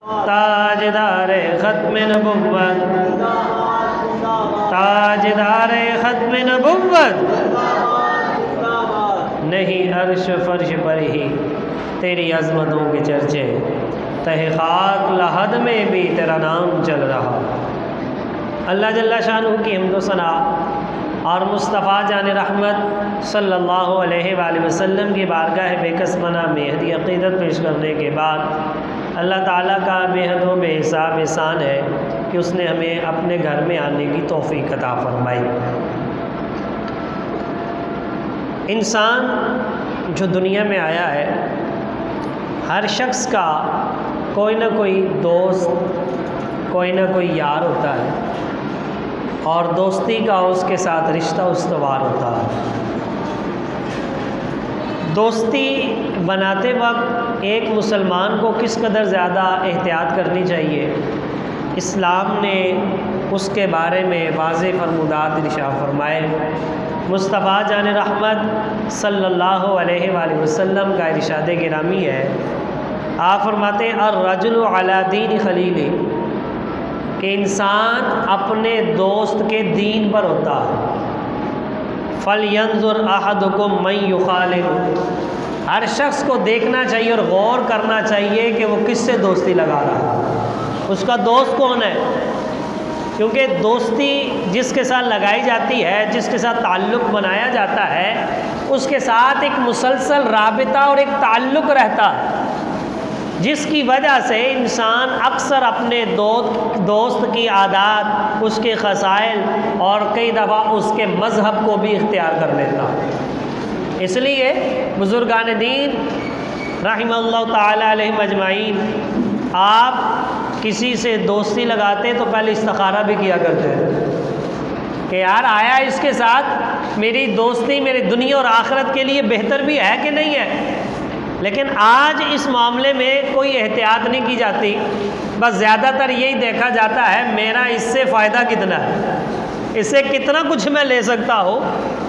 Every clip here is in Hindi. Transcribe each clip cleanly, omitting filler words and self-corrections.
ताजदारे ख़त्म नबुव्वत, ताजदारे ख़त्म नबुव्वत, नहीं अर्श फर्श पर ही तेरी अज़मतों के चर्चे, तहे खाक लहद में भी तेरा नाम चल रहा। अल्लाह जल्ला शानहू की हम्द व सना और मुस्तफ़ा जान रहमत सल्लल्लाहु अलैहि वसल्लम की बारगाह बेकसमना में हदी अक़ीदत पेश करने के बाद अल्लाह ताला का बेहद व बेहिसाब एहसान है कि उसने हमें अपने घर में आने की तौफ़ीक़ अता फ़रमाई। इंसान जो दुनिया में आया है, हर शख्स का कोई ना कोई दोस्त, कोई ना कोई यार होता है और दोस्ती का उसके साथ रिश्ता उस्तवार होता है। दोस्ती बनाते वक्त एक मुसलमान को किस कदर ज़्यादा एहतियात करनी चाहिए, इस्लाम ने उसके बारे में वाज़ेह फरमुदात इरशाद फरमाए। मुस्तफ़ा जान रहमत सल्लल्लाहु अलैहि वसल्लम का इरशाद गिरामी है, आप फरमाते हैं अर्रजुलु अला दीन खलीली, कि इंसान अपने दोस्त के दीन पर होता है। फलयंजुर अहदुकुम मन युखालिलु, हर शख्स को देखना चाहिए और गौर करना चाहिए कि वो किससे दोस्ती लगा रहा है, उसका दोस्त कौन है। क्योंकि दोस्ती जिसके साथ लगाई जाती है, जिसके साथ ताल्लुक़ बनाया जाता है, उसके साथ एक मुसलसल राबिता और एक ताल्लुक़ रहता है, जिसकी वजह से इंसान अक्सर अपने दोस्त की आदत, उसके खसाइल और कई दफ़ा उसके मज़हब को भी इख्तियार कर लेता। इसलिए बुज़ुर्गान दीन रहमतुल्लाह ताला अलैहिम अजमाइन, आप किसी से दोस्ती लगाते तो पहले इस्तिखारा भी किया करते हैं कि यार आया इसके साथ मेरी दोस्ती मेरी दुनिया और आखिरत के लिए बेहतर भी है कि नहीं है। लेकिन आज इस मामले में कोई एहतियात नहीं की जाती, बस ज़्यादातर यही देखा जाता है मेरा इससे फ़ायदा कितना है, इससे कितना कुछ मैं ले सकता हूँ,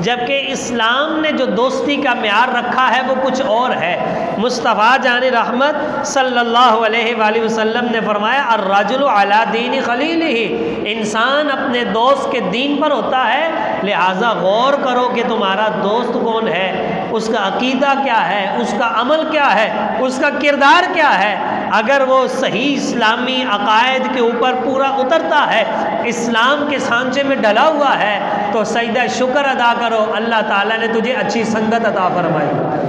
जबकि इस्लाम ने जो दोस्ती का म्यार रखा है वो कुछ और है। मुस्तफ़ा जान रहमत सल्लल्लाहु अलैहि वसल्लम ने फरमाया अर्रजुलु अला दीन खलीलिही, इंसान अपने दोस्त के दीन पर होता है, लिहाजा गौर करो कि तुम्हारा दोस्त कौन है, उसका अकीदा क्या है, उसका अमल क्या है, उसका किरदार क्या है। अगर वो सही इस्लामी अकायद के ऊपर पूरा उतरता है, इस्लाम के सांचे में डला हुआ है, तो सजदा शुक्र अदा करो, अल्लाह ताला ने तुझे अच्छी संगत अता फरमाई।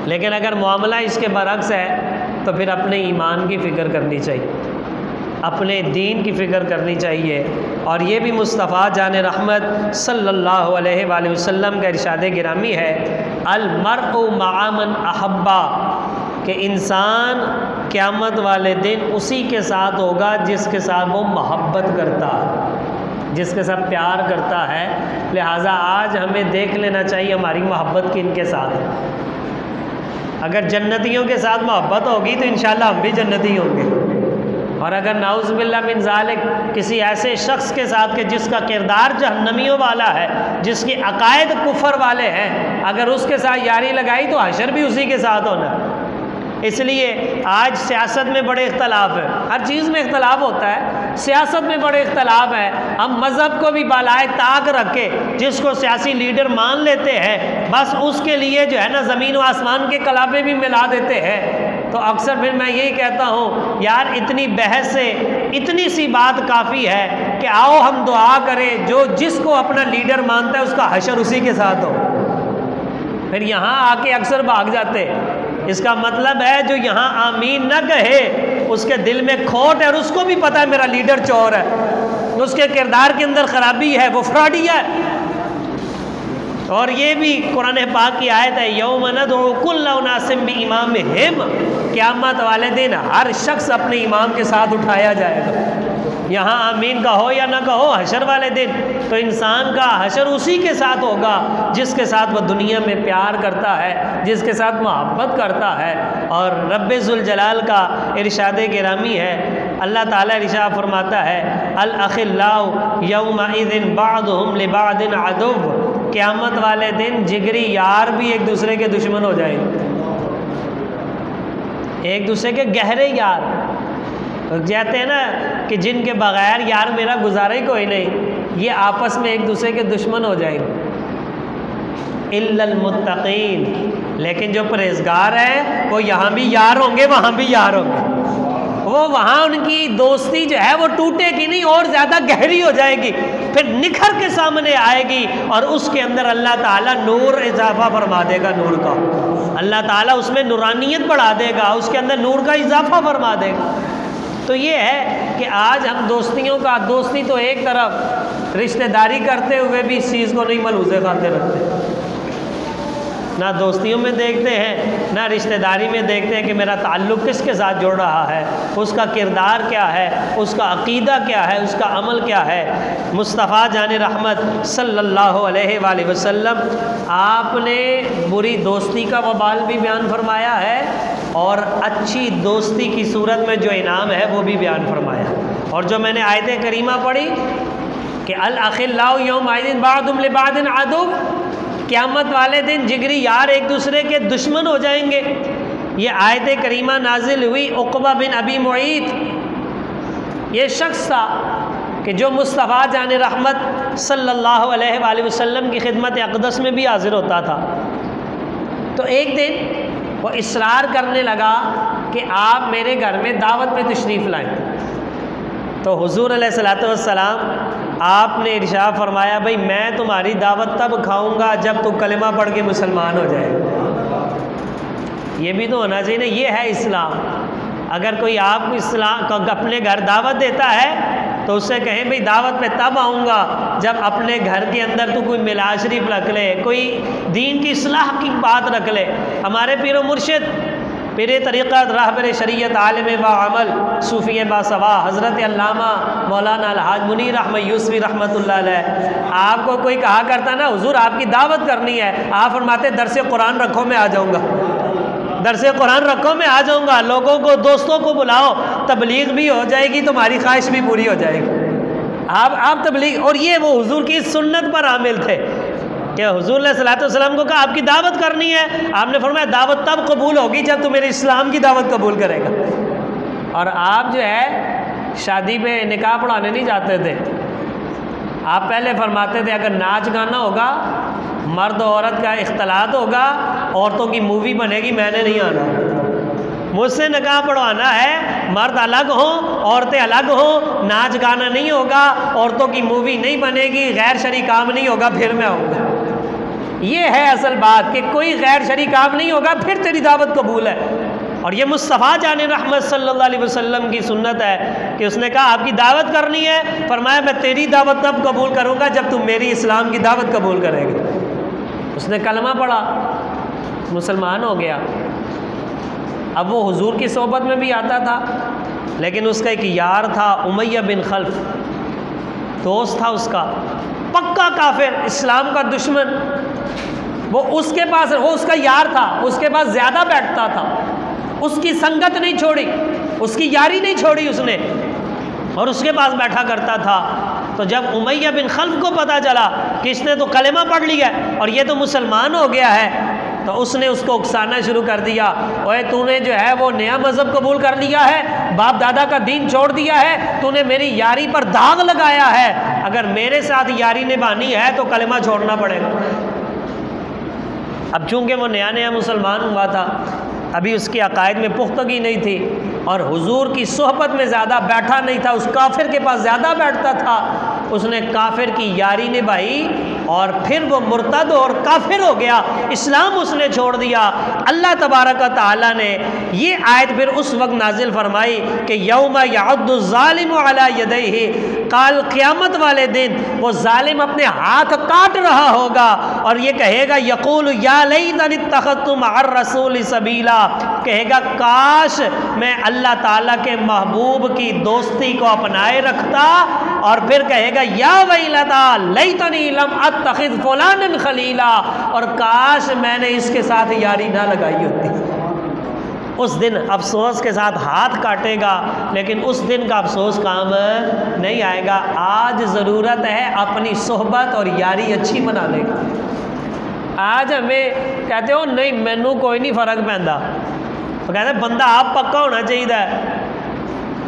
लेकिन अगर मामला इसके बरक्स है तो फिर अपने ईमान की फ़िक्र करनी चाहिए, अपने दीन की फ़िक्र करनी चाहिए। और ये भी मुस्तफ़ा जान रहमत सल्लल्लाहु अलैहि वसल्लम का इरशाद गिरामी है, अल मर्उ मअ मन अहब्बा, कि इंसान क़यामत वाले दिन उसी के साथ होगा जिसके साथ वो मोहब्बत करता है, जिसके साथ प्यार करता है। लिहाजा आज हमें देख लेना चाहिए हमारी मोहब्बत किन के साथ है। अगर जन्नतियों के साथ मोहब्बत होगी तो इंशाल्लाह हम भी जन्नती होंगे, और अगर नाउज़ बिल्लाह मिन ज़ालिक किसी ऐसे शख्स के साथ के जिसका किरदार जहन्नमियों वाला है, जिसके अकायद कुफर वाले हैं, अगर उसके साथ यारी लगाई तो हशर भी उसी के साथ होना। इसलिए आज सियासत में बड़े इख्तलाफ है, हर चीज़ में इख्तलाफ होता है, सियासत में बड़े इख्तलाफ है। हम मज़हब को भी बालाए ताक रख के जिसको सियासी लीडर मान लेते हैं, बस उसके लिए जो है ना ज़मीन व आसमान के कलाबे भी मिला देते हैं। तो अक्सर फिर मैं यही कहता हूँ, यार इतनी बहस से इतनी सी बात काफ़ी है कि आओ हम दुआ करें, जो जिसको अपना लीडर मानता है उसका हशर उसी के साथ हो। फिर यहाँ आके अक्सर भाग जाते, इसका मतलब है जो यहाँ आमीन न कहे उसके दिल में खोट है, और उसको भी पता है मेरा लीडर चोर है, उसके किरदार के अंदर खराबी है, वो फ्रॉडिया है। और ये भी कुरान पाक की आयत है, यौम नदउ कुल्ला उनासिम बिइमामिहिम, क़यामत वाले दिन हर शख्स अपने इमाम के साथ उठाया जाएगा। यहाँ आमीन कहो या ना कहो, हशर वाले दिन तो इंसान का हशर उसी के साथ होगा जिसके साथ वह दुनिया में प्यार करता है, जिसके साथ मोहब्बत करता है। और रब्बे ज़ुल जलाल का इरशाद गिरामी है, अल्लाह ताला इरशाद फरमाता है, अल अखिल्लाउ यौमइज़िन बादुहुम लिबादिन अदुव्व, क़यामत वाले दिन जिगरी यार भी एक दूसरे के दुश्मन हो जाएंगे, एक दूसरे के गहरे यार। कहते हैं ना कि जिनके बगैर यार मेरा गुजारा ही कोई नहीं, ये आपस में एक दूसरे के दुश्मन हो जाएंगे। इल्लल मुत्तकीन, लेकिन जो परहेजगार हैं वो यहाँ भी यार होंगे वहाँ भी यार होंगे। वो वहाँ उनकी दोस्ती जो है वो टूटेगी नहीं और ज़्यादा गहरी हो जाएगी, फिर निखर के सामने आएगी और उसके अंदर अल्लाह ताला नूर इजाफा फरमा देगा। नूर का अल्लाह ताला उसमें नूरानियत बढ़ा देगा, उसके अंदर नूर का इजाफा फरमा देगा। तो ये है कि आज हम दोस्तियों का, दोस्ती तो एक तरफ, रिश्तेदारी करते हुए भी इस चीज़ को नहीं मलूज़े खाते रखते। ना दोस्तियों में देखते हैं ना रिश्तेदारी में देखते हैं कि मेरा ताल्लुक़ किसके साथ जुड़ रहा है, उसका किरदार क्या है, उसका अक़ीदा क्या है, उसका अमल क्या है। मुस्तफ़ा जान रहमत सल्लल्लाहु अलैहि वसल्लम आपने बुरी दोस्ती का वबाल भी बयान फरमाया है और अच्छी दोस्ती की सूरत में जो इनाम है वो भी बयान फरमाया। और जो मैंने आयत करीमा पढ़ी कि अल अखिल्लाउ यौमइज़िन बादुम लिबादिन अदुव, क़यामत वाले दिन जिगरी यार एक दूसरे के दुश्मन हो जाएंगे। ये आयत करीमा नाजिल हुई उक़बा बिन अबी मुईत। ये शख्स था कि जो मुस्तफ़ा जान रहमत सल्लल्लाहु अलैहि वसल्लम की खिदमत अक़दस में भी हाज़िर होता था। तो एक दिन वो इसरार करने लगा कि आप मेरे घर में दावत पे तशरीफ़ लाएँ। तो हुज़ूर अलैहिस्सलातु वस्सलाम आपने इरशाद फरमाया, भाई मैं तुम्हारी दावत तब खाऊंगा जब तू कलिमा पढ़ के मुसलमान हो जाए। ये भी तो होना चाहिए ना, ये है इस्लाम। अगर कोई आपको इस्लाम अपने घर दावत देता है तो उससे कहें भाई दावत पे तब आऊँगा जब अपने घर के अंदर तू कोई मिलाद शरीफ रख ले, कोई दीन की इस्लाह की बात रख ले। हमारे पीरो मुर्शिद पीर तरीक़त रहबर शरीयत आलिम बाअमल सूफ़ी बासवा हज़रत अल्लामा मौलाना अलहाज मुनीर अहमद यूसुफ़ी रहमतुल्लाह अलैह, आपको कोई कहा करता ना हुज़ूर आपकी दावत करनी है, आप फरमाते दरस कुरान रखो मैं आ जाऊँगा, दरस कुरान रखो मैं आ जाऊँगा, लोगों को दोस्तों को बुलाओ, तबलीग भी हो जाएगी, तुम्हारी ख्वाहिश भी पूरी हो जाएगी। आप तबलीग, और ये वो हुज़ूर की सुन्नत पर आमिल थे कि हुज़ूर सल्लल्लाहु अलैहि वसल्लम को कहा आपकी दावत करनी है, आपने फरमाया दावत तब कबूल होगी जब तू मेरे इस्लाम की दावत कबूल करेगा। और आप जो है शादी पे निकाह पढ़ाने नहीं जाते थे, आप पहले फरमाते थे अगर नाच गाना होगा, मर्द औरत का इख्तलात होगा, औरतों की मूवी बनेगी, मैंने नहीं आना, मुझसे निकाह पढ़वाना है, मर्द अलग हो औरतें अलग हो, नाच गाना नहीं होगा, औरतों की मूवी नहीं बनेगी, गैर शरई काम नहीं होगा, फिर मैं आऊँगा। ये है असल बात कि कोई गैर शरई काम नहीं होगा फिर तेरी दावत कबूल है। और ये मुस्तफ़ा जान रहमत सल्लल्लाहु अलैहि वसल्लम की सुन्नत है कि उसने कहा आपकी दावत करनी है, फरमाया मैं तेरी दावत तब कबूल करूँगा जब तुम मेरी इस्लाम की दावत कबूल करेगी। उसने कलमा पढ़ा, मुसलमान हो गया। अब वो हुजूर की सोबत में भी आता था, लेकिन उसका एक यार था उमैया बिन खल्फ, दोस्त था उसका, पक्का काफिर, इस्लाम का दुश्मन। वो उसके पास, वो उसका यार था, उसके पास ज़्यादा बैठता था, उसकी संगत नहीं छोड़ी, उसकी यारी नहीं छोड़ी उसने, और उसके पास बैठा करता था। तो जब उमैया बिन खल्फ को पता चला कि इसने तो कलेमा पढ़ लिया और ये तो मुसलमान हो गया है, तो उसने उसको उकसाना शुरू कर दिया, ओए तूने जो है वो नया मज़हब कबूल कर लिया है, बाप दादा का दीन छोड़ दिया है, तूने मेरी यारी पर दाग लगाया है, अगर मेरे साथ यारी निभानी है तो कलेमा छोड़ना पड़ेगा। अब चूँकि वो नया नया मुसलमान हुआ था, अभी उसकी अकायद में पुख्तगी नहीं थी और हुजूर की सोहबत में ज़्यादा बैठा नहीं था, उस काफिर के पास ज़्यादा बैठता था, उसने काफिर की यारी निभाई और फिर वो मुर्तद और काफिर हो गया, इस्लाम उसने छोड़ दिया। अल्लाह तबारक व तआला ने ये आयत फिर उस वक्त नाजिल फरमाई कि यौमा यअद्दु ज़ालिमु अला यदैहि, काल क़यामत वाले दिन वो जालिम अपने हाथ काट रहा होगा और ये कहेगा यक़ूलु या लैतनी इत्तख़ज़्तु मअर रसूलि सबीला, कहेगा काश मैं अल्लाह ताला के महबूब की दोस्ती को अपनाए रखता, और फिर कहेगा या वैलता लैतनी लम अत्तखिज़ फुलानन खलीला, और काश मैंने इसके साथ यारी ना लगाई होती। उस दिन अफसोस के साथ हाथ काटेगा, लेकिन उस दिन का अफसोस काम नहीं आएगा। आज ज़रूरत है अपनी सोहबत और यारी अच्छी बनाने की। आज हमें कहते हो नहीं मैनू कोई नहीं फ़र्क पैंदा, तो कहते बंदा आप पक्का होना चाहिए।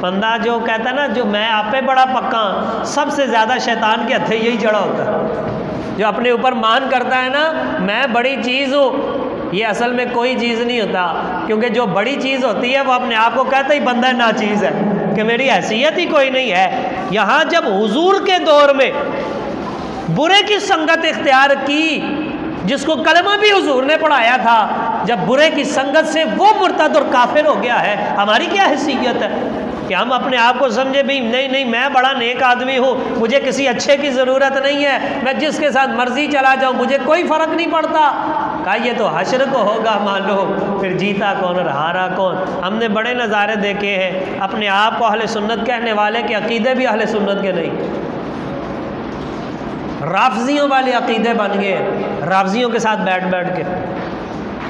बंदा जो कहता है ना, जो मैं आप पे बड़ा पक्का, सबसे ज़्यादा शैतान के हथे यही चढ़ा होता है। जो अपने ऊपर मान करता है ना, मैं बड़ी चीज़ हूँ, ये असल में कोई चीज़ नहीं होता। क्योंकि जो बड़ी चीज़ होती है वो अपने आप को कहता ही बंदा ना चीज़ है, कि मेरी हैसियत ही कोई नहीं है। यहाँ जब हुजूर के दौर में बुरे की संगत इख्तियार की, जिसको कलमा भी हुजूर ने पढ़ाया था, जब बुरे की संगत से वो मुर्तद और काफिर हो गया है, हमारी क्या हैसियत है कि हम अपने आप को समझे भी नहीं नहीं मैं बड़ा नेक आदमी हूँ, मुझे किसी अच्छे की ज़रूरत नहीं है, मैं जिसके साथ मर्जी चला जाऊँ, मुझे कोई फ़र्क नहीं पड़ता। कहा ये तो हश्र को होगा मालूम, फिर जीता कौन और हारा कौन। हमने बड़े नज़ारे देखे हैं, अपने आप को अहले सुन्नत कहने वाले के अकीदे भी अहले सुन्नत के नहीं, राफ़ज़ियों वाले अकीदे बन गए, राफ़ज़ियों के साथ बैठ बैठ के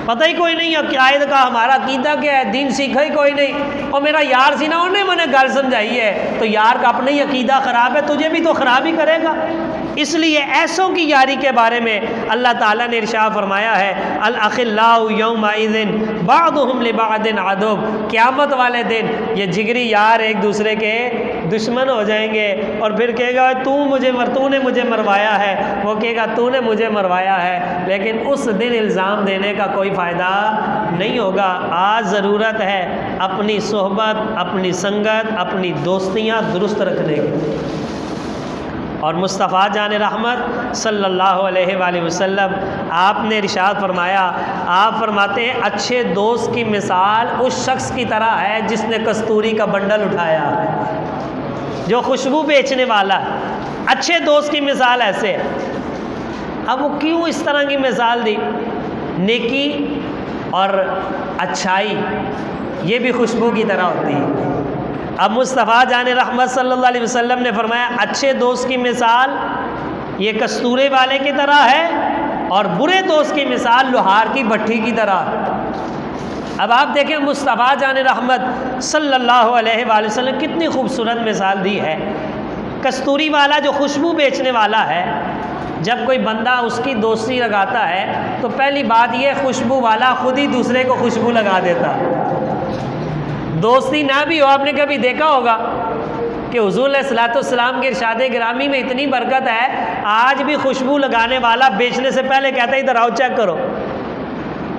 पता ही कोई नहीं अक़ायद का हमारा अकीदा क्या है, दीन सीखा ही कोई नहीं। और मेरा यार सी ना उन्हें मैंने गल समझाई है, तो यार का अपना ही अकीदा ख़राब है, तुझे भी तो ख़राब ही करेगा। इसलिए ऐसों की यारी के बारे में अल्लाह ताला ने इरशाद फरमाया है, अल अखिल्लाउ यौमइज़िन बादुहुम लिबादिन अदुव, क़यामत वाले दिन ये जिगरी यार एक दूसरे के दुश्मन हो जाएंगे। और फिर कहेगा तूने मुझे मरवाया है, वो कहेगा तूने मुझे मरवाया है। लेकिन उस दिन इल्ज़ाम देने का कोई फ़ायदा नहीं होगा। आज ज़रूरत है अपनी सोहबत, अपनी संगत, अपनी दोस्तियाँ दुरुस्त रखने की। और मुस्तफ़ा जान रहमत सल्लल्लाहु अलैहि वसल्लम आपने इरशाद फरमाया, आप फरमाते हैं अच्छे दोस्त की मिसाल उस शख्स की तरह है जिसने कस्तूरी का बंडल उठाया, जो खुशबू बेचने वाला है। अच्छे दोस्त की मिसाल ऐसे है। अब वो क्यों इस तरह की मिसाल दी? नेकी और अच्छाई ये भी खुशबू की तरह होती है। अब मुस्तफ़ा जान रहमत सल्लल्लाहु अलैहि वसल्लम ने फरमाया अच्छे दोस्त की मिसाल ये कस्तूरे वाले की तरह है और बुरे दोस्त की मिसाल लोहार की भट्ठी की तरह। अब आप देखें मुस्तफ़ा जान रहमत सल्लल्लाहु अलैहि वसल्लम कितनी खूबसूरत मिसाल दी है। कस्तूरी वाला जो खुशबू बेचने वाला है, जब कोई बंदा उसकी दोस्ती लगाता है तो पहली बात यह खुशबू वाला खुद ही दूसरे को खुशबू लगा देता। दोस्ती ना भी हो, आपने कभी देखा होगा कि हुज़ूर अलैहिस्सलाम के इरशाद गिरामी में इतनी बरकत है, आज भी खुशबू लगाने वाला बेचने से पहले कहता है इधर आओ चेक करो,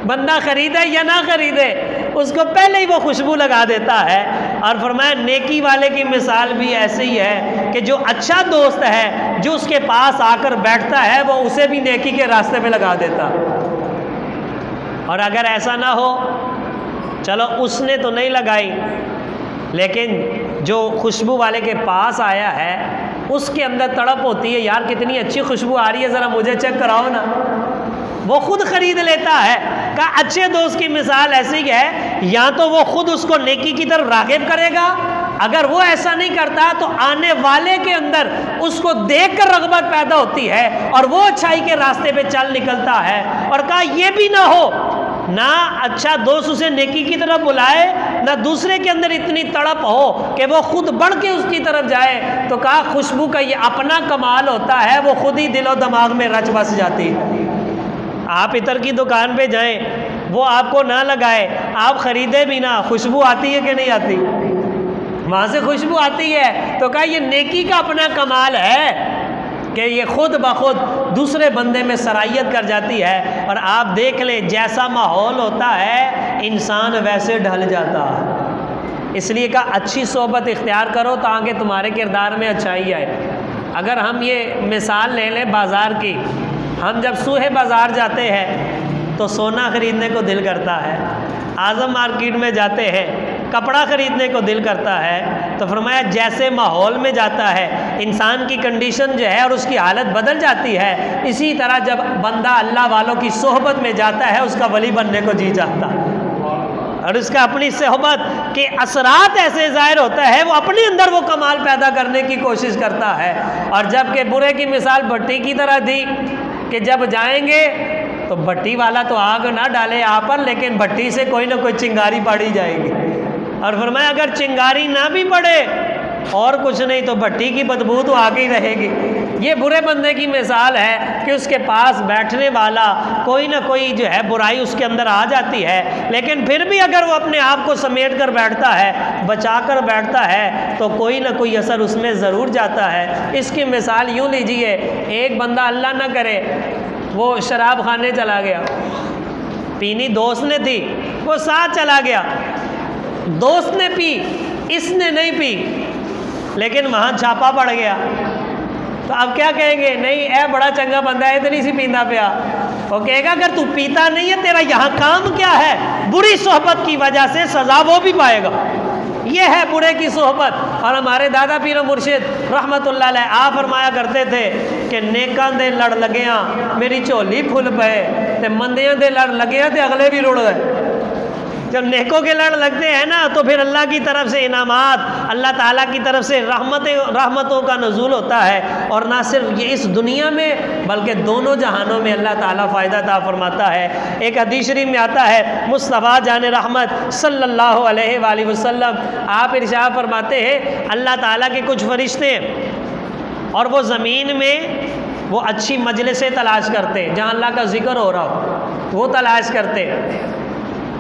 बंदा खरीदे या ना खरीदे उसको पहले ही वो खुशबू लगा देता है। और फरमाया नेकी वाले की मिसाल भी ऐसे ही है कि जो अच्छा दोस्त है, जो उसके पास आकर बैठता है, वो उसे भी नेकी के रास्ते पे लगा देता। और अगर ऐसा ना हो, चलो उसने तो नहीं लगाई, लेकिन जो खुशबू वाले के पास आया है उसके अंदर तड़प होती है, यार कितनी अच्छी खुशबू आ रही है, ज़रा मुझे चेक कराओ ना, वो खुद खरीद लेता है। का अच्छे दोस्त की मिसाल ऐसी है, या तो वो खुद उसको नेकी की तरफ राग़िब करेगा, अगर वो ऐसा नहीं करता तो आने वाले के अंदर उसको देखकर रग़बत पैदा होती है और वो अच्छाई के रास्ते पे चल निकलता है। और कहा ये भी ना हो, ना अच्छा दोस्त उसे नेकी की तरफ बुलाए, ना दूसरे के अंदर इतनी तड़प हो कि वो खुद बढ़ के उसकी तरफ जाए, तो कहा खुशबू का ये अपना कमाल होता है, वो खुद ही दिलो दिमाग में रच बस जाती है। आप इतर की दुकान पे जाएं, वो आपको ना लगाए, आप ख़रीदे भी ना, खुशबू आती है कि नहीं आती? वहाँ से खुशबू आती है। तो कहा ये नेकी का अपना कमाल है कि ये खुद ब खुद दूसरे बंदे में सरायत कर जाती है। और आप देख लें जैसा माहौल होता है इंसान वैसे ढल जाता है। इसलिए कहा अच्छी सोहबत इख्तियार करो ताकि तुम्हारे किरदार में अच्छाई आए। अगर हम ये मिसाल ले लें बाज़ार की, हम जब सूहे बाज़ार जाते हैं तो सोना ख़रीदने को दिल करता है, आज़म मार्केट में जाते हैं कपड़ा ख़रीदने को दिल करता है। तो फरमाया जैसे माहौल में जाता है इंसान की कंडीशन जो है और उसकी हालत बदल जाती है, इसी तरह जब बंदा अल्लाह वालों की सोहबत में जाता है उसका वली बनने को जी चाहता है और उसका अपनी सोहबत के असरात ऐसे ज़ाहिर होता है, वो अपने अंदर वो कमाल पैदा करने की कोशिश करता है। और जबकि बुरे की मिसाल भट्टी की तरह दी कि जब जाएंगे तो भट्टी वाला तो आग ना डाले आप पर, लेकिन भट्टी से कोई ना कोई चिंगारी पड़ी जाएगी। और फरमाया अगर चिंगारी ना भी पड़े और कुछ नहीं तो भट्टी की बदबू तो आगे ही रहेगी। ये बुरे बंदे की मिसाल है कि उसके पास बैठने वाला कोई ना कोई जो है बुराई उसके अंदर आ जाती है, लेकिन फिर भी अगर वो अपने आप को समेट कर बैठता है, बचा कर बैठता है, तो कोई ना कोई असर उसमें ज़रूर जाता है। इसकी मिसाल यूँ लीजिए, एक बंदा अल्लाह ना करे वो शराब खाने चला गया, पीनी दोस्त ने थी, वो साथ चला गया, दोस्त ने पी, इसने नहीं पी, लेकिन वहाँ छापा पड़ गया, तो अब क्या कहेंगे? नहीं ए बड़ा चंगा बंदा है, इतनी सी पींदा पिया। वो कहेगा अगर तू पीता नहीं है, तेरा यहाँ काम क्या है? बुरी सोहबत की वजह से सज़ा वो भी पाएगा। ये है बुरे की सोहबत। और हमारे दादा पीर मुर्शिद रहमतुल्लाह अलैह आप फरमाया करते थे कि नेकां दे लड़ लगियां मेरी झोली फुल पे, ते मंदियां दे लड़ लगियां ते अगले भी रुड़ गए। जब नेकों के लड़ लगते हैं ना, तो फिर अल्लाह की तरफ से इनामात, अल्लाह ताला की तरफ से रहमतों का नज़ूल होता है। और ना सिर्फ ये इस दुनिया में बल्कि दोनों जहानों में अल्लाह ताला फ़ायदा अता फरमाता है। एक हदीस शरीफ में आता है, मुस्तफ़ा जान रहमत सल्लल्लाहु अलैहि वसल्लम आप इरशाद फरमाते हैं, अल्लाह ताला के कुछ फरिश्ते और वो ज़मीन में वो अच्छी मजलिसें तलाश करते, जहाँ अल्लाह का ज़िक्र हो रहा हो वो तलाश करते।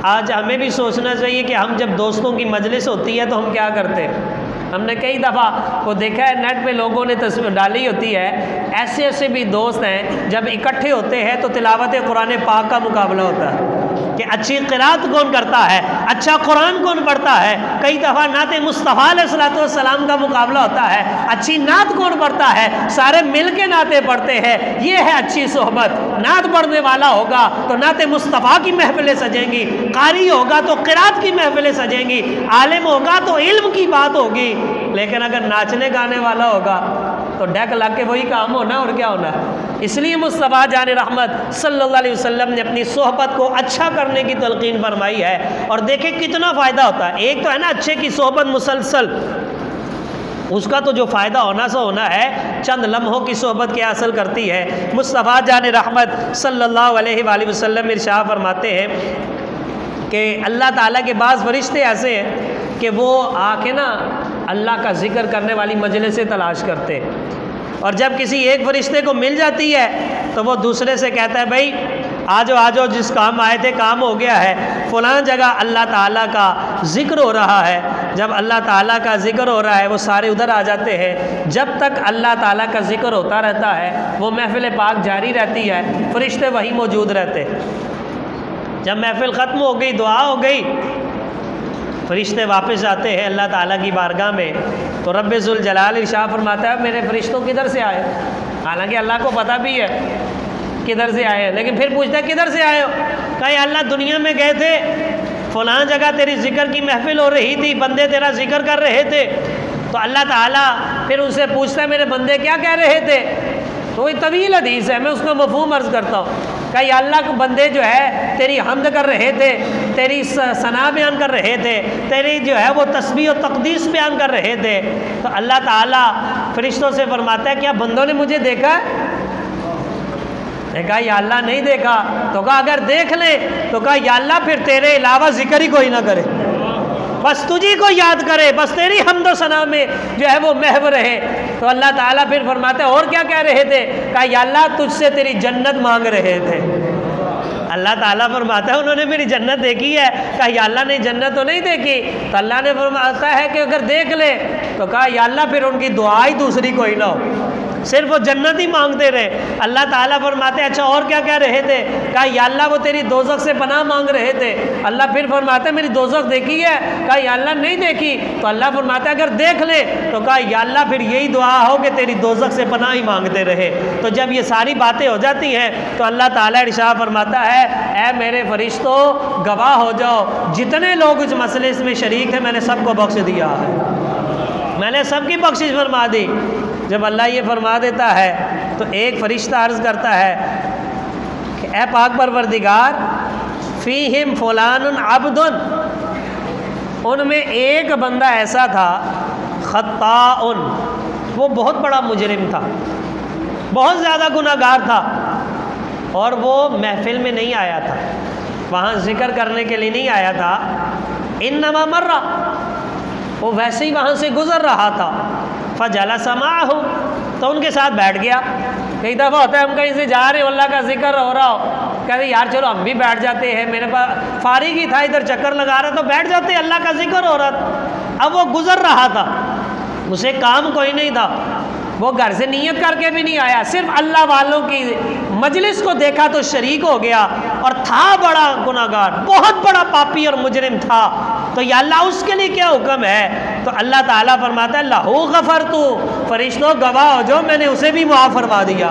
आज हमें भी सोचना चाहिए कि हम जब दोस्तों की मजलिस होती है तो हम क्या करते हैं। हमने कई दफ़ा वो देखा है, नेट पे लोगों ने तस्वीर डाली होती है, ऐसे ऐसे भी दोस्त हैं जब इकट्ठे होते हैं तो तिलावत कुरान पाक का मुकाबला होता है कि अच्छी क़िरात कौन करता है, अच्छा कुरान कौन पढ़ता है। कई दफ़ा नात मुस्तफ़ा अलैहिस्सलाम का मुकाबला होता है, अच्छी नात कौन पढ़ता है, सारे मिल के नाते पढ़ते हैं। ये है अच्छी सोहबत। नात पढ़ने वाला होगा तो नात मुस्तफ़ा की महफिलें सजेंगी, कारी होगा तो क़िरात की महफिलें सजेंगी, आलिम होगा तो इल्म की बात होगी। लेकिन अगर नाचने गाने वाला होगा तो डैक लग के वही काम होना और क्या होना। इसलिए मुस्तफ़ा जान रहमत सल्लल्लाहु अलैहि वसल्लम ने अपनी सोहबत को अच्छा करने की तलकीन फरमाई है। और देखें कितना फ़ायदा होता है। एक तो है ना अच्छे की सोहबत मुसलसल, उसका तो जो फ़ायदा होना सा होना है, चंद लम्हों की सोहबत क्या हासिल करती है। मुस्तफ़ा जान रहमत सल्लल्लाहु अलैहि वसल्लम इरशाद फरमाते हैं कि अल्लाह ताला के बाज़ फरिश्ते ऐसे हैं कि वो आके ना अल्लाह का ज़िक्र करने वाली मजलिसें तलाश करते हैं, और जब किसी एक फरिश्ते को मिल जाती है तो वो दूसरे से कहता है, भाई आ जाओ जिस काम आए थे काम हो गया है, फ़लाँ जगह अल्लाह ताला का ज़िक्र हो रहा है। जब अल्लाह ताला का ज़िक्र हो रहा है वो सारे उधर आ जाते हैं। जब तक अल्लाह ताला का ज़िक्र होता रहता है वो महफ़िल पाक जारी रहती है, फरिश्ते वहीं मौजूद रहते हैं। जब महफ़िल ख़त्म हो गई, दुआ हो गई, फरिश्ते वापस आते हैं अल्लाह ताला की बारगाह में, तो रब्बे ज़ुल जलाल इरशाद फरमाता है, मेरे फरिश्तों किधर से आए? हालांकि अल्लाह को पता भी है किधर से आए, लेकिन फिर पूछता है किधर से आए हो? कहीं अल्लाह दुनिया में गए थे, फ़लाँ जगह तेरी ज़िक्र की महफिल हो रही थी, बंदे तेरा ज़िक्र कर रहे थे। तो अल्लाह ताला फिर उनसे पूछता है, मेरे बंदे क्या कह रहे थे? तो ये तवील हदीस है, मैं उसका मफ़हूम अर्ज़ करता हूँ। कई अल्लाह के बंदे जो है तेरी हम्द कर रहे थे, तेरी सना बयान कर रहे थे, तेरी जो है वो तस्बीह और तक़दीस बयान कर रहे थे। तो अल्लाह ताला फरिश्तों से फरमाता है, क्या बंदों ने मुझे देखा? कहा या अल्लाह नहीं देखा। तो कहा अगर देख ले तो कहा या अल्लाह फिर तेरे अलावा जिक्र ही कोई ना करे, बस तुझी को याद करे, बस तेरी हम्द सना में जो है वो महव रहे। तो अल्लाह ताला फिर फरमाते हैं और क्या कह रहे थे? कहा या अल्लाह तुझसे तेरी जन्नत मांग रहे थे। अल्लाह ताला फरमाता है उन्होंने मेरी जन्नत देखी है? कहा या अल्लाह ने जन्नत तो नहीं देखी। तो अल्लाह ने फरमाता है कि अगर देख ले तो कहा या अल्लाह फिर उनकी दुआ ही दूसरी कोई ना हो, सिर्फ वो जन्नत ही मांगते रहे। अल्लाह ताला फरमाते हैं अच्छा और क्या कह रहे थे? कहा या अल्लाह वो तेरी दोज़ख से पनाह मांग रहे थे। अल्लाह फिर फरमाते हैं मेरी दोज़ख देखी है? कहा या अल्लाह नहीं देखी। तो अल्लाह फरमाता है अगर देख ले तो कहा या अल्लाह फिर यही दुआ हो कि तेरी दोज़ख से पनाह ही मांगते रहे। तो जब ये सारी बातें हो जाती हैं तो अल्लाह ताला इरशाद फरमाता है, ऐ मेरे फरिश्तों गवाह हो जाओ, जितने लोग इस मसले में शरीक थे मैंने सबको बख्श दिया है, मैंने सबकी बख्शिश फरमा दी। जब अल्लाह ये फरमा देता है तो एक फरिश्ता अर्ज़ करता है कि ए पाक परवरदिगार, फ़ीहिम फ़ुलानुन अब्दुन, उनमें एक बंदा ऐसा था, ख़त्ताउन, वो बहुत बड़ा मुजरिम था, बहुत ज़्यादा गुनाहगार था, और वो महफिल में नहीं आया था, वहाँ ज़िक्र करने के लिए नहीं आया था। इन्नमा मर्रा, वो वैसे ही वहाँ से गुज़र रहा था। फ़जलस माअहू, तो उनके साथ बैठ गया। कई दफ़ा होता है हम कहीं से जा रहे हो, अल्लाह का जिक्र हो रहा हो, कहते यार चलो हम भी बैठ जाते हैं, मेरे पास फारिग ही था, इधर चक्कर लगा रहा तो बैठ जाते, अल्लाह का जिक्र हो रहा था। अब वो गुजर रहा था, उसे काम कोई नहीं था, वो घर से नियत करके भी नहीं आया, सिर्फ अल्लाह वालों की मजलिस को देखा तो शरीक हो गया, और था बड़ा गुनाहगार, बहुत बड़ा पापी और मुजरिम था। तो या अल्लाह उसके लिए क्या हुक्म है? तो अल्लाह ताला फरमाता है लहू गफरतु, फरिश्तों गवाह हो जो मैंने उसे भी मुआफ़ फरमा दिया।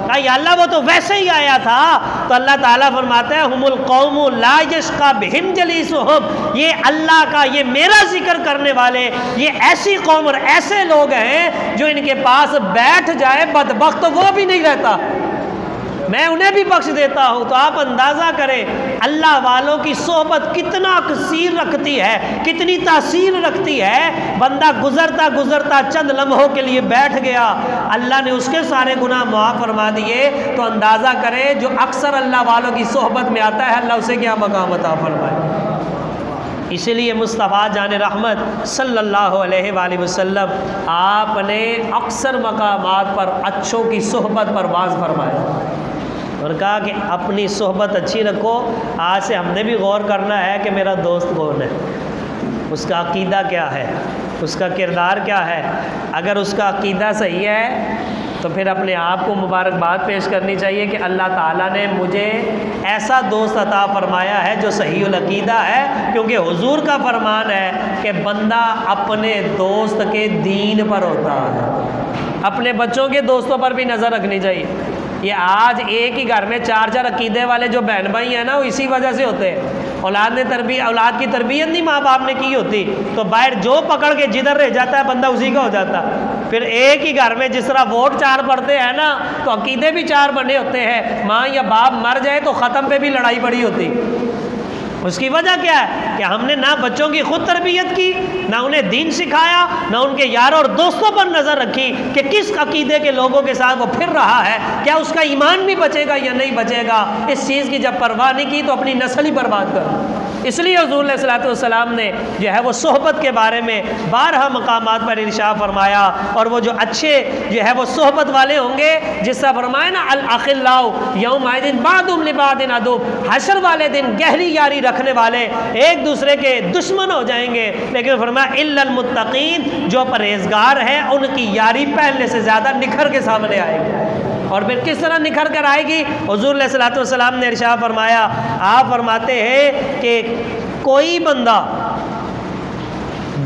कहा या अल्लाह वो तो वैसे ही आया था। तो अल्लाह ताला फरमाता है हुमुल कौमु ला यश्का बिहिम जलीसुहुम, ये अल्लाह का, ये मेरा जिक्र करने वाले, ये ऐसी कौम और ऐसे लोग हैं जो इनके पास बैठ जाए बदबख्त तो वो भी नहीं रहता, मैं उन्हें भी बख्श देता हूँ। तो आप अंदाज़ा करें अल्लाह वालों की सोहबत कितना कसीर रखती है, कितनी तासीर रखती है। बंदा गुजरता गुजरता चंद लम्हों के लिए बैठ गया, अल्लाह ने उसके सारे गुनाह मुआफ़ फरमा दिए। तो अंदाज़ा करें जो अक्सर अल्लाह वालों की सोहबत में आता है, अल्लाह उसे क्या मकाम अता फरमाए। इसीलिए मुस्तफ़ा जान रहमत सल्लल्लाहु अलैहि वसल्लम आपने अक्सर मकामात पर अच्छों की सोहबत पर वाज़ फरमाया और कहा कि अपनी सोहबत अच्छी रखो। आज से हमने भी गौर करना है कि मेरा दोस्त कौन है, उसका अकीदा क्या है, उसका किरदार क्या है। अगर उसका अकीदा सही है तो फिर अपने आप को मुबारकबाद पेश करनी चाहिए कि अल्लाह ताला ने मुझे ऐसा दोस्त अता फरमाया है जो सहीउल अकीदा है। क्योंकि हुजूर का फरमान है कि बंदा अपने दोस्त के दीन पर होता है। अपने बच्चों के दोस्तों पर भी नज़र रखनी चाहिए। ये आज एक ही घर में चार चार अकीदे वाले जो बहन भाई हैं ना, वो इसी वजह से होते हैं। औलाद की तरबियत नहीं माँ बाप ने की होती, तो बाहर जो पकड़ के जिधर रह जाता है बंदा उसी का हो जाता। फिर एक ही घर में जिस तरह वोट चार पड़ते हैं ना, तो अकीदे भी चार बने होते हैं। माँ या बाप मर जाए तो ख़त्म पे भी लड़ाई पड़ी होती। उसकी वजह क्या है कि हमने ना बच्चों की खुद तरबियत की, ना उन्हें दीन सिखाया, ना उनके यारों और दोस्तों पर नज़र रखी कि किस अकीदे के लोगों के साथ वो फिर रहा है, क्या उसका ईमान भी बचेगा या नहीं बचेगा। इस चीज़ की जब परवाह नहीं की तो अपनी नस्ल ही बर्बाद कर। इसलिए हुज़ूर अलैहिस्सलातु वस्सलाम ने जो है वो सोहबत के बारे में बारहा मकामात पर इरशाद फरमाया। और वो जो अच्छे जो है वो सोहबत वाले होंगे, जिसका फरमाया ना अल अखिल्लाउ यौमइदिन बादुम लिबादिन अदुब, हशर वाले दिन गहरी यारी रखने वाले एक दूसरे के दुश्मन हो जाएंगे। लेकिन फरमाया इल्लल मुत्तकीन, जो परहेजगार हैं उनकी यारी पहले से ज़्यादा निखर के सामने आएगी। और फिर किस तरह निखर कर आएगी? हुज़ूर अलैहिस्सलातु वस्सलाम ने इरशाद फरमाया, आप फरमाते हैं कि कोई बंदा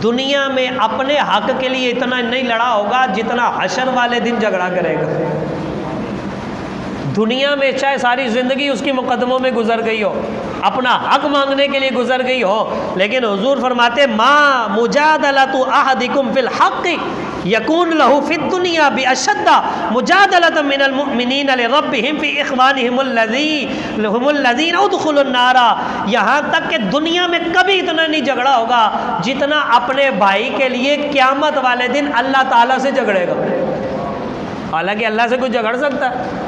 दुनिया में अपने हक के लिए इतना नहीं लड़ा होगा जितना हशर वाले दिन झगड़ा करेगा। दुनिया में चाहे सारी ज़िंदगी उसकी मुकदमों में गुजर गई हो, अपना हक मांगने के लिए गुजर गई हो, लेकिन हुजूर फरमाते माँ मुजादलतु अहदिकुम फिल हक़्क़ि यकून लहू फिद दुनिया बि अशद्दा मुजादलतम मिनल मुमिनीन लिरब्बिहिम फी इख्वानिहिमुल लज़ीना उदखुलुन नारा। यहाँ तक कि दुनिया में कभी इतना नहीं झगड़ा होगा जितना अपने भाई के लिए क़यामत वाले दिन अल्लाह ताला से झगड़ेगा। हालांकि अल्लाह से कुछ झगड़ सकता है,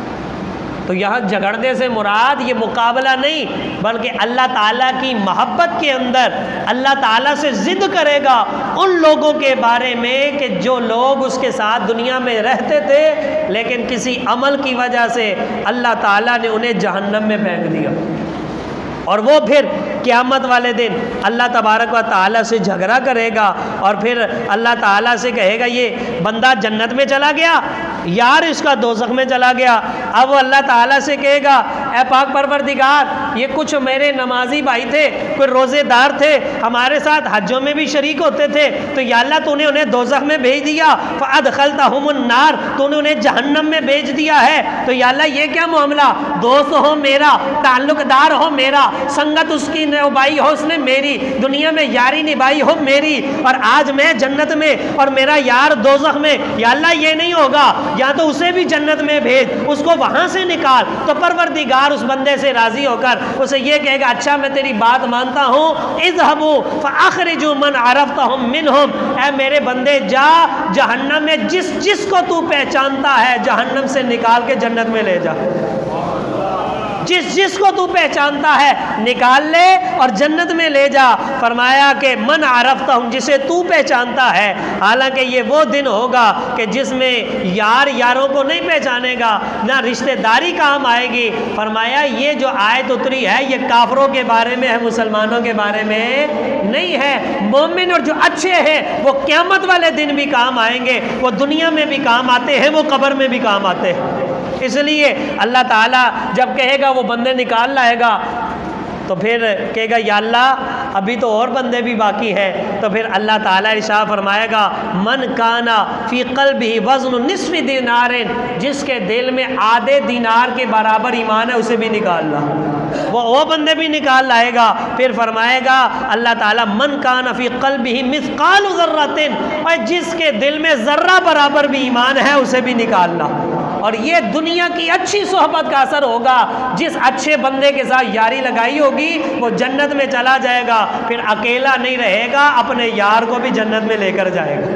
तो यहाँ झगड़ने से मुराद ये मुकाबला नहीं, बल्कि अल्लाह ताला की मोहब्बत के अंदर अल्लाह ताला से ज़िद करेगा उन लोगों के बारे में कि जो लोग उसके साथ दुनिया में रहते थे लेकिन किसी अमल की वजह से अल्लाह ताला ने उन्हें जहन्नम में फेंक दिया। और वो फिर क़यामत वाले दिन अल्लाह तबारक व तआला से झगड़ा करेगा और फिर अल्लाह ताला से कहेगा ये बंदा जन्नत में चला गया, यार इसका दोज़ख में चला गया। अब वो अल्लाह ताला से कहेगा ए पाक परवरदिगार, ये कुछ मेरे नमाजी भाई थे, कोई रोज़ेदार थे, हमारे साथ हज्जों में भी शरीक होते थे, तो या अल्लाह तूने उन्हें दोज़ख में भेज दिया, फ़अदख़लतहुमुन नार, तूने उन्हें जहन्नम में भेज दिया है। तो या अल्लाह ये क्या मामला, दोस्त हो मेरा, ताल्लुक़दार हो मेरा, संगत उसकी निभाई हो उसने मेरी, दुनिया में यारी निभाई हो मेरी, और आज मैं जन्नत में और मेरा यार दोज़ख में। या अल्लाह ये नहीं होगा, या तो उसे भी जन्नत में भेज, उसको वहाँ से निकाल। तो परवरदिगार उस बंदे से राज़ी होकर उसे ये कहेगा अच्छा मैं तेरी बात मानता हूँ, इज़हबू फ़अख़रिजू मन अरफ़तहुम मिनहुम, ऐ मेरे बंदे जा जहन्नम में जिसको तू पहचानता है जहन्नम से निकाल के जन्नत में ले जा। जिसको तू पहचानता है निकाल ले और जन्नत में ले जा। फरमाया कि मन आरफ्ता हूँ, जिसे तू पहचानता है। हालांकि ये वो दिन होगा कि जिसमें यार यारों को नहीं पहचानेगा, ना रिश्तेदारी काम आएगी। फरमाया ये जो आयत उतरी है ये काफरों के बारे में है, मुसलमानों के बारे में नहीं है। मोमिन और जो अच्छे हैं वो क़यामत वाले दिन भी काम आएंगे, वो दुनिया में भी काम आते हैं, वो कब्र में भी काम आते हैं। इसलिए अल्लाह ताला जब कहेगा वो बंदे निकाल लाएगा तो फिर कहेगा या अल्लाह अभी तो और बंदे भी बाकी हैं। तो फिर अल्लाह ताला इरशाद फरमाएगा मन काना फ़ी क़ल्बिही वज़्नु निस्फ़ि दीनारिन, जिसके दिल में आधे दीनार के बराबर ईमान है उसे भी निकाल ला। वो बंदे भी निकाल लाएगा। फिर फरमाएगा अल्लाह ताला मन काना फ़ी क़ल्बिही मिस्क़ालु ज़र्रतिन, और जिसके दिल में ज़र्रा बराबर भी ईमान है उसे भी निकाल ला। और ये दुनिया की अच्छी सोहबत का असर होगा। जिस अच्छे बंदे के साथ यारी लगाई होगी वो जन्नत में चला जाएगा, फिर अकेला नहीं रहेगा, अपने यार को भी जन्नत में लेकर जाएगा।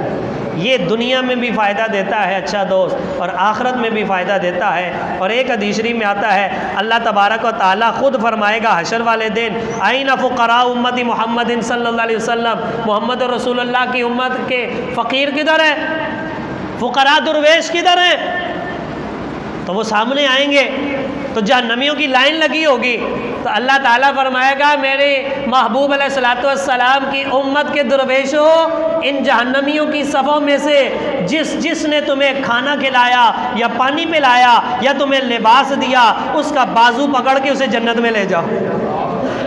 ये दुनिया में भी फ़ायदा देता है अच्छा दोस्त, और आखिरत में भी फ़ायदा देता है। और एक हदीस शरीफ में आता है अल्लाह तबारक व तआला ख़ुद फरमाएगा हशर वाले दिन आइना फ़ुक़रा उम्मती मुहम्मदिन सल्लल्लाहु अलैहि वसल्लम, मोहम्मद रसूलुल्लाह की उम्मत के फ़कीर किधर है, फ़ुक़रा दुर्वेश किधर है? तो वो सामने आएंगे तो जहन्नमियों की लाइन लगी होगी। तो अल्लाह ताला फरमाएगा मेरे महबूब अलैहिस्सलातु वस्सलाम की उम्मत के दुर्वेशों, इन जहन्नमियों की सफ़ों में से जिसने तुम्हें खाना खिलाया या पानी पिलाया या तुम्हें लिबास दिया, उसका बाजू पकड़ के उसे जन्नत में ले जाओ,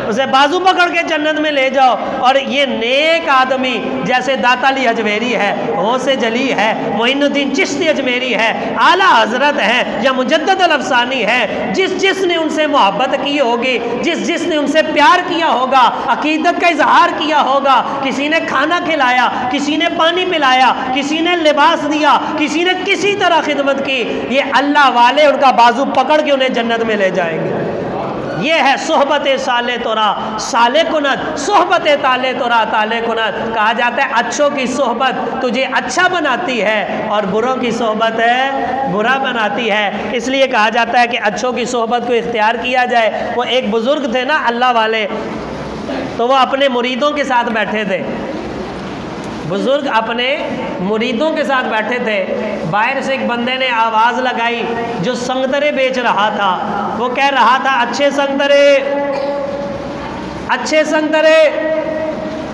उसे बाजू पकड़ के जन्नत में ले जाओ। और ये नेक आदमी जैसे दाता अली अजमेरी है, गौसे जली है, मोइनुद्दीन चिश्ती अजमेरी है, आला हजरत है या मुजद्दद अल अफसानी है, जिसने उनसे मोहब्बत की होगी, जिसने उनसे प्यार किया होगा, अकीदत का इजहार किया होगा, किसी ने खाना खिलाया, किसी ने पानी पिलाया, किसी ने लिबास दिया, किसी ने किसी तरह खिदमत की, ये अल्लाह वाले उनका बाजू पकड़ के उन्हें जन्नत में ले जाएंगे। ये है सोहबत साले तोरा साले कुनत, सोहबत ताले तोरा ताले कुनत। कहा जाता है अच्छों की सोहबत तुझे अच्छा बनाती है और बुरों की सोहबत है बुरा बनाती है। इसलिए कहा जाता है कि अच्छों की सोहबत को इख्तियार किया जाए। वो एक बुज़ुर्ग थे ना अल्लाह वाले, तो वो अपने मुरीदों के साथ बैठे थे, बुज़ुर्ग अपने मुरीदों के साथ बैठे थे। बाहर से एक बंदे ने आवाज़ लगाई जो संगतरे बेच रहा था। वो कह रहा था अच्छे संगतरे, अच्छे संगतरे।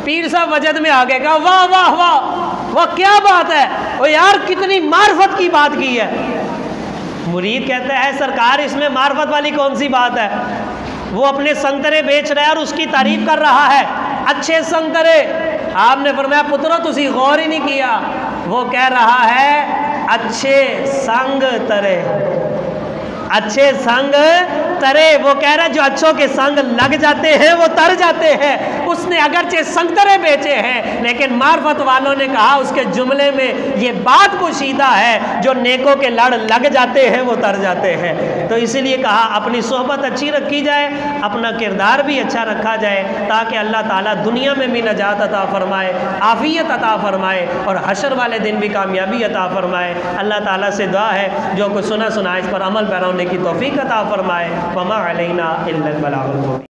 पीर साहब वजद में आ गए, कहा वाह वाह वाह वाह क्या बात है, वो यार कितनी मार्फत की बात की है। मुरीद कहता है सरकार इसमें मार्फत वाली कौन सी बात है। वो अपने संगतरे बेच रहा है और उसकी तारीफ कर रहा है, अच्छे संगतरे। आपने फरमाया पुत्रो तुसी गौर ही नहीं किया। वो कह रहा है अच्छे संग तरे, अच्छे संग तरे। वो कह रहा है जो अच्छों के संग लग जाते हैं वो तर जाते हैं। उसने अगरचे संगतरे बेचे हैं लेकिन मार्फत वालों ने कहा उसके जुमले में ये बात पोशीदा है, जो नेकों के लड़ लग जाते हैं वो तर जाते हैं। तो इसीलिए कहा अपनी सोहबत अच्छी रखी जाए, अपना किरदार भी अच्छा रखा जाए, ताकि अल्लाह ताला दुनिया में भी नजात अता फरमाए, आफियत अता फरमाए और हशर वाले दिन भी कामयाबी अता फरमाए। अल्लाह ताला से दुआ है जो कुछ सुना सुना इस पर अमल पैरा होने की तौफीक अता फरमाए। वमा अलैना इल्लल बलागुल मुबीन।